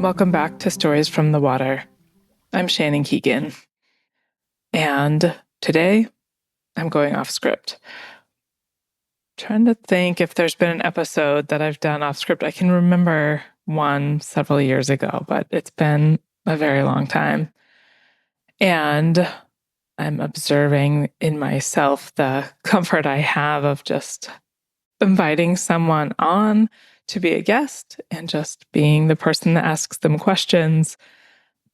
Welcome back to Stories from the Water. I'm Shannon Keegan, and today I'm going off script. Trying to think if there's been an episode that I've done off script. I can remember one several years ago, but it's been a very long time. And I'm observing in myself the comfort I have of just inviting someone on to be a guest and just being the person that asks them questions,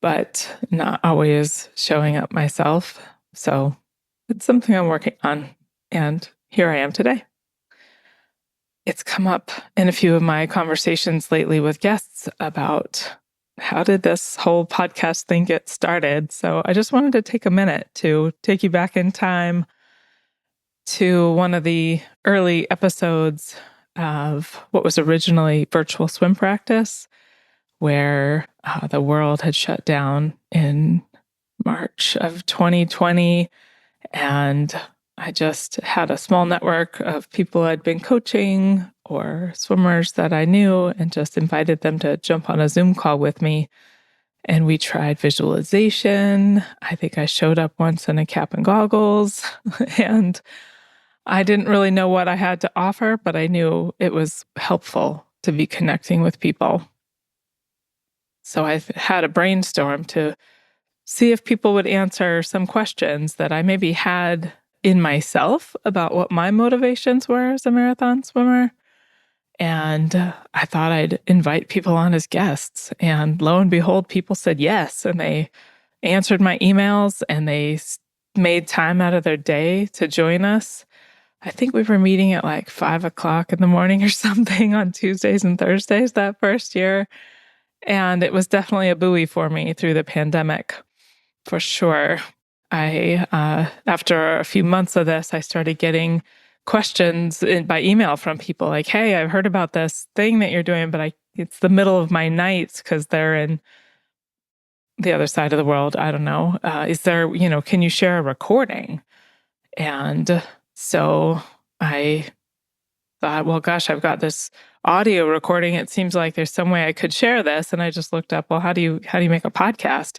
but not always showing up myself. So it's something I'm working on, and here I am today. It's come up in a few of my conversations lately with guests about how did this whole podcast thing get started. So I just wanted to take a minute to take you back in time to one of the early episodes of what was originally virtual swim practice, where the world had shut down in March of 2020. And I just had a small network of people I'd been coaching or swimmers that I knew and just invited them to jump on a Zoom call with me. And we tried visualization. I think I showed up once in a cap and goggles, and I didn't really know what I had to offer, but I knew it was helpful to be connecting with people. So I had a brainstorm to see if people would answer some questions that I maybe had in myself about what my motivations were as a marathon swimmer. And I thought I'd invite people on as guests. And lo and behold, people said yes. And they answered my emails and they made time out of their day to join us. I think we were meeting at like 5 o'clock in the morning or something on Tuesdays and Thursdays that first year. And it was definitely a buoy for me through the pandemic, for sure. After a few months of this, I started getting questions by email from people like, hey, I've heard about this thing that you're doing, but it's the middle of my nights because they're in the other side of the world. I don't know. Is there, can you share a recording? And so I thought, well, gosh, I've got this audio recording. It seems like there's some way I could share this. And I just looked up, well, how do you make a podcast?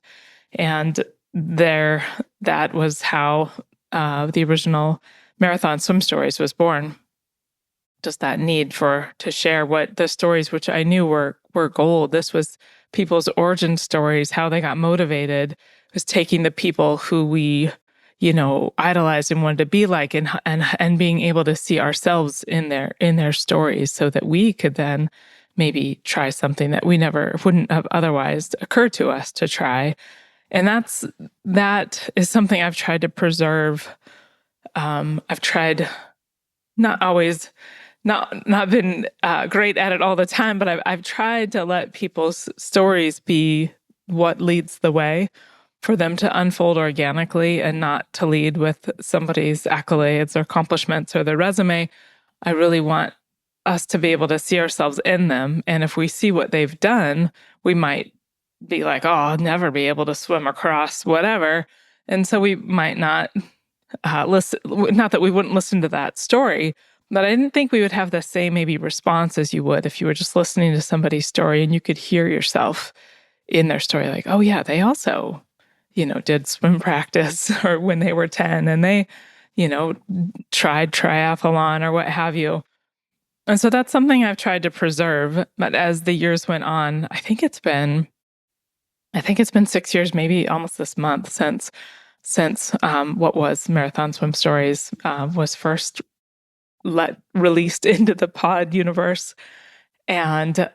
And that was how the original Marathon Swim Stories was born. Just that need to share what the stories, which I knew were gold. This was people's origin stories, how they got motivated. It was taking the people who we, idolized and wanted to be like, and being able to see ourselves in their stories, so that we could then maybe try something that wouldn't have otherwise occurred to us to try. And that is something I've tried to preserve. I've tried, not been great at it all the time, but I've tried to let people's stories be what leads the way, for them to unfold organically and not to lead with somebody's accolades or accomplishments or their resume. I really want us to be able to see ourselves in them. And if we see what they've done, we might be like, oh, I'll never be able to swim across whatever. And so we might not listen, not that we wouldn't listen to that story, but I didn't think we would have the same maybe response as you would if you were just listening to somebody's story and you could hear yourself in their story, like, oh yeah, they also, did swim practice or when they were 10 and they, tried triathlon or what have you. And so that's something I've tried to preserve. But as the years went on, I think it's been 6 years, maybe almost this month, since what was Marathon Swim Stories was first released into the pod universe. And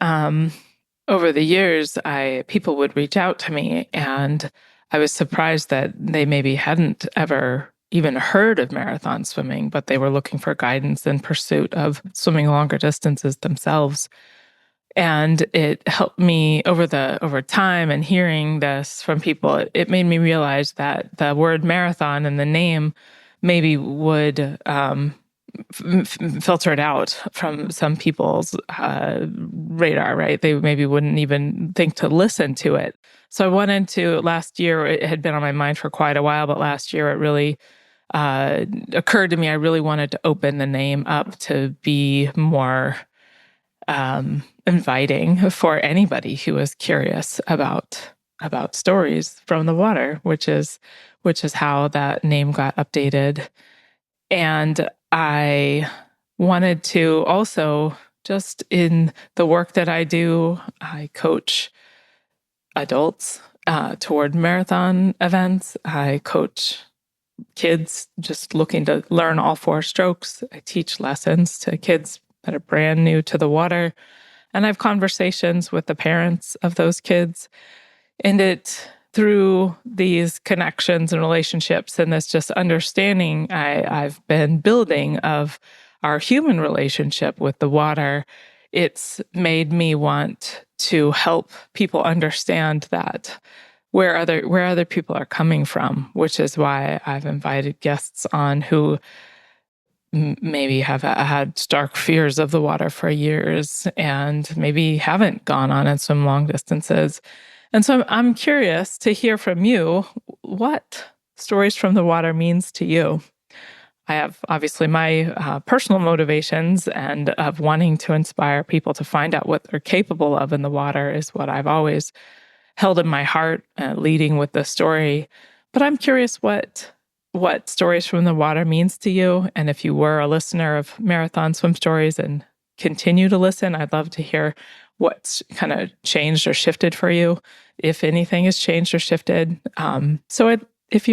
over the years, people would reach out to me, and I was surprised that they maybe hadn't ever even heard of marathon swimming, but they were looking for guidance in pursuit of swimming longer distances themselves. And it helped me over time, and hearing this from people, it made me realize that the word marathon and the name maybe would filter it out from some people's radar, right? They maybe wouldn't even think to listen to it. So I wanted to, last year, it had been on my mind for quite a while, but last year it really occurred to me, I really wanted to open the name up to be more inviting for anybody who is curious about stories from the water, which is how that name got updated. And I wanted to also, just in the work that I do, I coach adults toward marathon events. I coach kids just looking to learn all 4 strokes. I teach lessons to kids that are brand new to the water. And I have conversations with the parents of those kids. And through these connections and relationships and this just understanding I've been building of our human relationship with the water, it's made me want to help people understand that where other people are coming from, which is why I've invited guests on who maybe have had stark fears of the water for years and maybe haven't gone on and swim long distances. And so I'm curious to hear from you what stories from the water means to you. I have obviously my personal motivations and of wanting to inspire people to find out what they're capable of in the water is what I've always held in my heart, leading with the story. But I'm curious what Stories from the Water means to you. And if you were a listener of Marathon Swim Stories and continue to listen, I'd love to hear what's kind of changed or shifted for you, if anything has changed or shifted. If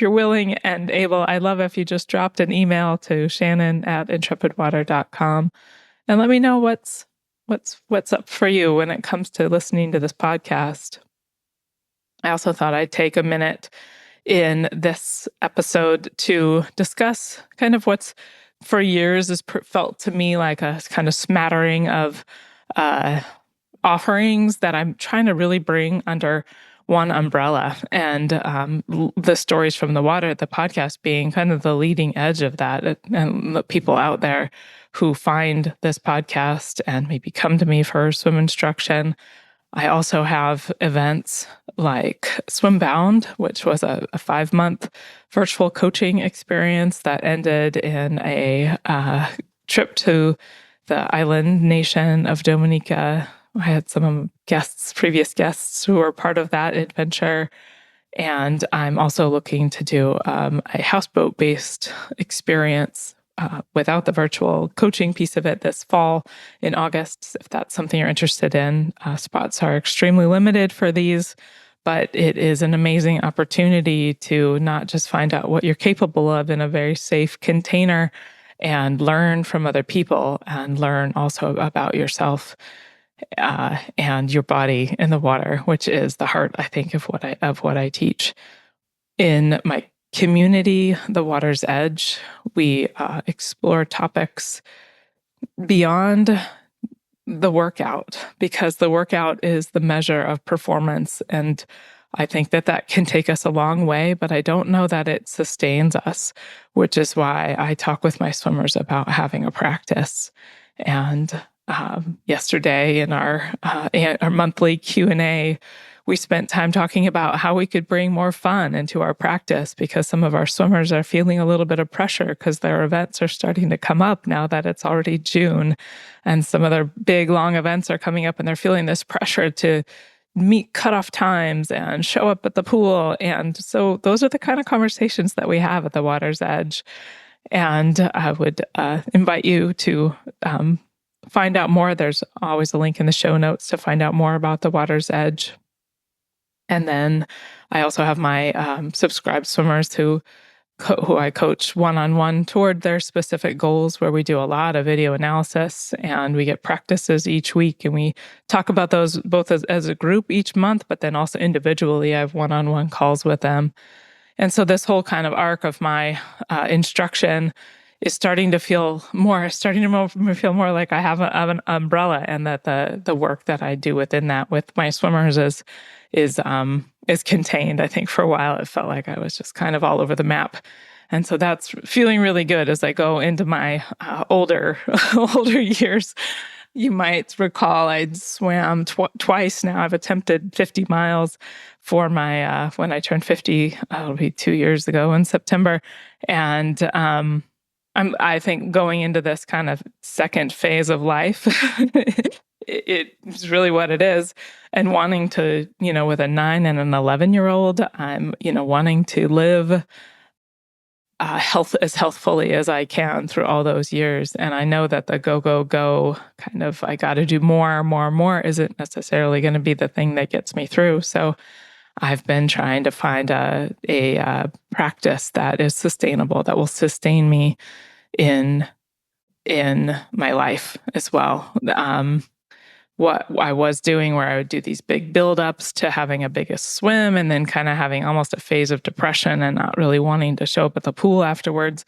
you're willing and able, I'd love if you just dropped an email to Shannon@intrepidwater.com and let me know what's up for you when it comes to listening to this podcast. I also thought I'd take a minute in this episode to discuss kind of what's for years has felt to me like a kind of smattering of offerings that I'm trying to really bring under one umbrella. And the Stories from the Water, the podcast being kind of the leading edge of that. And the people out there who find this podcast and maybe come to me for swim instruction. I also have events like Swimbound, which was a 5-month virtual coaching experience that ended in a trip to the island nation of Dominica. I had some previous guests who were part of that adventure. And I'm also looking to do a houseboat-based experience without the virtual coaching piece of it this fall in August. If that's something you're interested in, spots are extremely limited for these, but it is an amazing opportunity to not just find out what you're capable of in a very safe container and learn from other people and learn also about yourself and your body in the water, which is the heart, I think, of what I teach. In my community, The Water's Edge, we explore topics beyond the workout, because the workout is the measure of performance. And I think that can take us a long way, but I don't know that it sustains us, which is why I talk with my swimmers about having a practice. And yesterday in our monthly Q&A, we spent time talking about how we could bring more fun into our practice, because some of our swimmers are feeling a little bit of pressure because their events are starting to come up now that it's already June, and some of their big long events are coming up, and they're feeling this pressure to meet cutoff times and show up at the pool. And so those are the kind of conversations that we have at the Water's Edge. And I would invite you to find out more. There's always a link in the show notes to find out more about the Water's Edge. And then I also have my subscribed swimmers who I coach one-on-one toward their specific goals, where we do a lot of video analysis and we get practices each week, and we talk about those both as a group each month, but then also individually. I have one-on-one calls with them. And so this whole kind of arc of my instruction is starting to feel more like I have an umbrella, and that the work that I do within that with my swimmers is contained. I think for a while it felt like I was just kind of all over the map. And so that's feeling really good as I go into my older years. You might recall I swam twice now. I've attempted 50 miles for my when I turned 50. It'll be 2 years ago in September. And I think going into this kind of second phase of life, it's really what it is. And wanting to, with a 9 and an 11-year-old, I'm, wanting to live as healthfully as I can through all those years. And I know that the go, go, go kind of, I got to do more isn't necessarily going to be the thing that gets me through. So I've been trying to find a practice that is sustainable, that will sustain me in my life as well. What I was doing, where I would do these big buildups to having a biggest swim, and then kind of having almost a phase of depression and not really wanting to show up at the pool afterwards,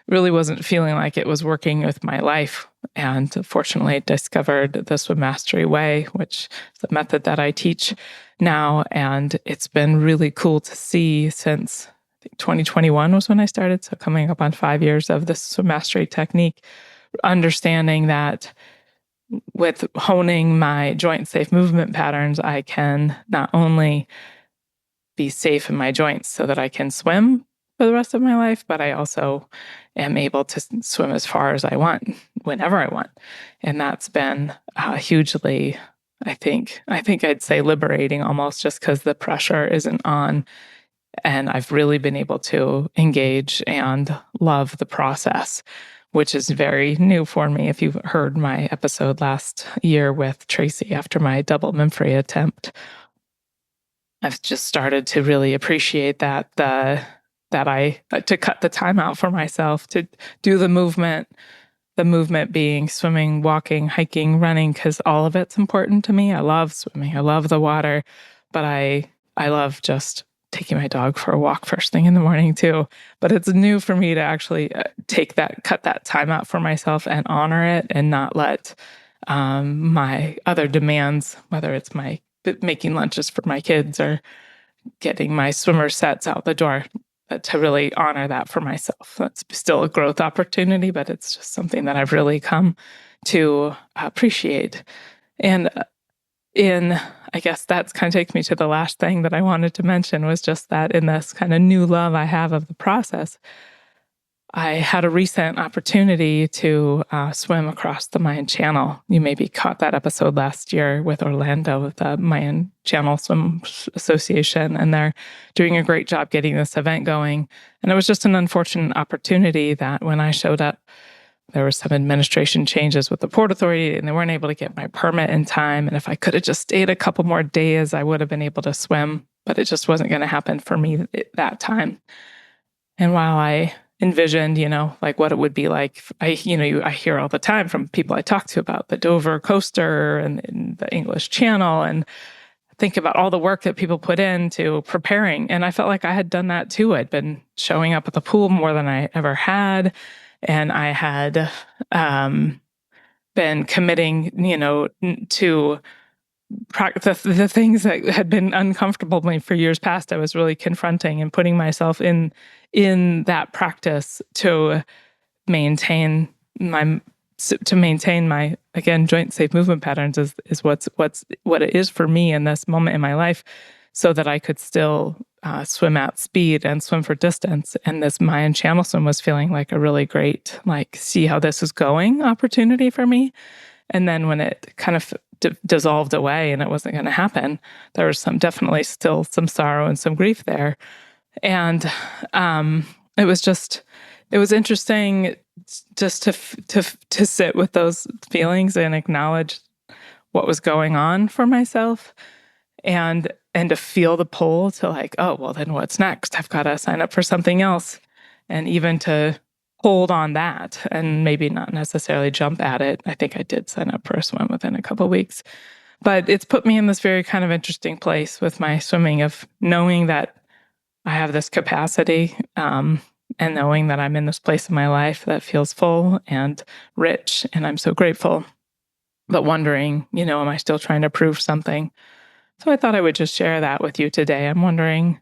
really wasn't feeling like it was working with my life. And fortunately, I discovered the Swim Mastery Way, which is a method that I teach now. And it's been really cool to see since I think 2021 was when I started. So coming up on 5 years of this Swim Mastery technique, understanding that with honing my joint safe movement patterns, I can not only be safe in my joints so that I can swim for the rest of my life, but I also am able to swim as far as I want, whenever I want. And that's been hugely, I think I'd say liberating, almost, just because the pressure isn't on. And I've really been able to engage and love the process, which is very new for me. If you've heard my episode last year with Tracy after my double Memphrey attempt, I've just started to really appreciate that to cut the time out for myself to do the movement being swimming, walking, hiking, running, because all of it's important to me. I love swimming. I love the water, but I love just taking my dog for a walk first thing in the morning too. But it's new for me to actually cut that time out for myself and honor it, and not let my other demands, whether it's making lunches for my kids or getting my swimmer sets out the door, to really honor that for myself. That's still a growth opportunity, but it's just something that I've really come to appreciate. And I guess that's kind of takes me to the last thing that I wanted to mention, was just that in this kind of new love I have of the process, I had a recent opportunity to swim across the Mayan Channel. You maybe caught that episode last year with Orlando, with the Mayan Channel Swim Association, and they're doing a great job getting this event going. And it was just an unfortunate opportunity that when I showed up, there were some administration changes with the Port Authority, and they weren't able to get my permit in time. And if I could have just stayed a couple more days, I would have been able to swim, but it just wasn't going to happen for me at that time. And while I envisioned, like what it would be like, I hear all the time from people I talk to about the Dover coaster and the English Channel, and think about all the work that people put into preparing. And I felt like I had done that too. I'd been showing up at the pool more than I ever had. And I had been committing, to the things that had been uncomfortable to me for years past. I was really confronting and putting myself in that practice to maintain my again joint safe movement patterns is what it is for me in this moment in my life, so that I could still swim at speed and swim for distance. And this Mayan Channel swim was feeling like a really great, see how this is going opportunity for me. And then when it kind of dissolved away and it wasn't going to happen, there was definitely still some sorrow and some grief there. And it was interesting just to sit with those feelings and acknowledge what was going on for myself, and to feel the pull to oh, well, then what's next? I've got to sign up for something else. And even to hold on that and maybe not necessarily jump at it. I think I did sign up for a swim within a couple of weeks. But it's put me in this very kind of interesting place with my swimming, of knowing that I have this capacity, and knowing that I'm in this place in my life that feels full and rich, and I'm so grateful. But wondering, am I still trying to prove something? So I thought I would just share that with you today. I'm wondering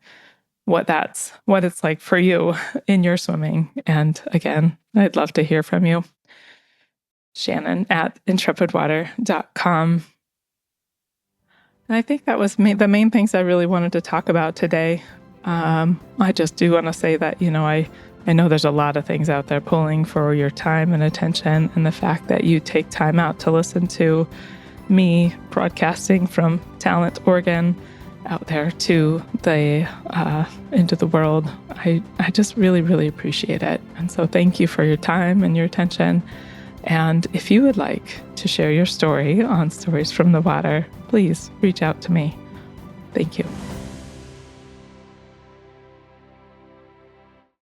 what it's like for you in your swimming. And again, I'd love to hear from you. Shannon at intrepidwater.com. And I think that was the main things I really wanted to talk about today. I just do want to say that, I I know there's a lot of things out there pulling for your time and attention, and the fact that you take time out to listen to me broadcasting from Talent, Oregon, out there to the into the world. I just really, really appreciate it. And so thank you for your time and your attention. And if you would like to share your story on Stories from the Water, please reach out to me. Thank you.